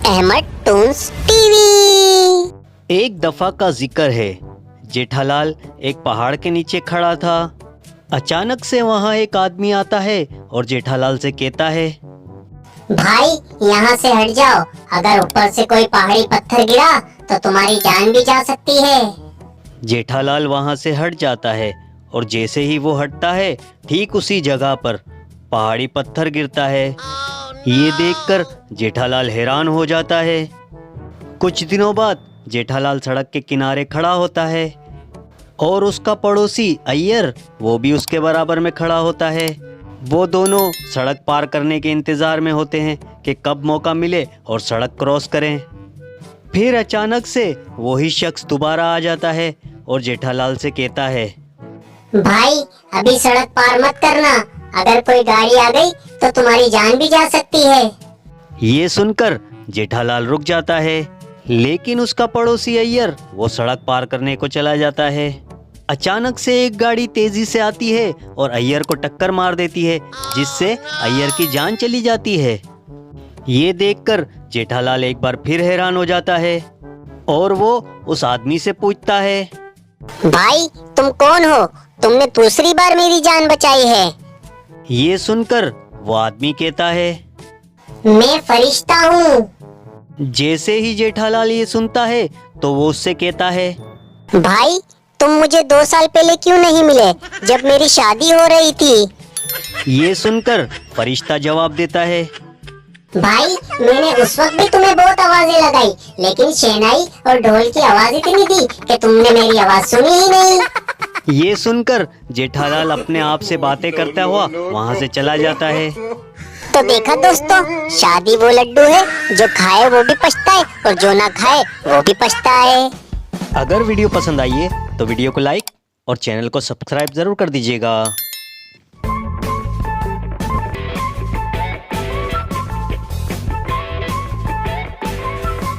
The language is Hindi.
Ahmad Toons TV. एक दफा का जिक्र है। जेठालाल एक पहाड़ के नीचे खड़ा था। अचानक से वहाँ एक आदमी आता है और जेठालाल से कहता है, भाई यहाँ से हट जाओ, अगर ऊपर से कोई पहाड़ी पत्थर गिरा तो तुम्हारी जान भी जा सकती है। जेठालाल वहाँ से हट जाता है और जैसे ही वो हटता है ठीक उसी जगह पर पहाड़ी पत्थर गिरता है। ये देखकर जेठालाल हैरान हो जाता है। कुछ दिनों बाद जेठालाल सड़क के किनारे खड़ा होता है और उसका पड़ोसी अय्यर वो भी उसके बराबर में खड़ा होता है। वो दोनों सड़क पार करने के इंतज़ार में होते हैं कि कब मौका मिले और सड़क क्रॉस करें। फिर अचानक से वही शख्स दोबारा आ जाता है और जेठालाल से कहता है, भाई अभी सड़क पार मत करना, अगर कोई गाड़ी आ गई तो तुम्हारी जान भी जा सकती है। ये सुनकर जेठालाल रुक जाता है, लेकिन उसका पड़ोसी अय्यर वो सड़क पार करने को चला जाता है। अचानक से एक गाड़ी तेजी से आती है और अय्यर को टक्कर मार देती है, जिससे अय्यर की जान चली जाती है। ये देखकर जेठालाल एक बार फिर हैरान हो जाता है और वो उस आदमी से पूछता है, भाई तुम कौन हो? तुमने दूसरी बार मेरी जान बचाई है। ये सुनकर वो आदमी कहता है, मैं फरिश्ता हूँ। जैसे ही जेठालाल ये सुनता है तो वो उससे कहता है, भाई तुम मुझे 2 साल पहले क्यों नहीं मिले जब मेरी शादी हो रही थी? ये सुनकर फरिश्ता जवाब देता है, भाई मैंने उस वक्त भी तुम्हें बहुत आवाजें लगाई, लेकिन शहनाई और ढोल की आवाज इतनी थी कि तुमने मेरी आवाज सुनी ही नहीं। ये सुनकर जेठालाल अपने आप से बातें करता हुआ वहाँ से चला जाता है। तो देखा दोस्तों, शादी वो लड्डू है जो खाए वो भी पछताए और जो ना खाए वो भी पछताए। अगर वीडियो पसंद आई है तो वीडियो को लाइक और चैनल को सब्सक्राइब जरूर कर दीजिएगा।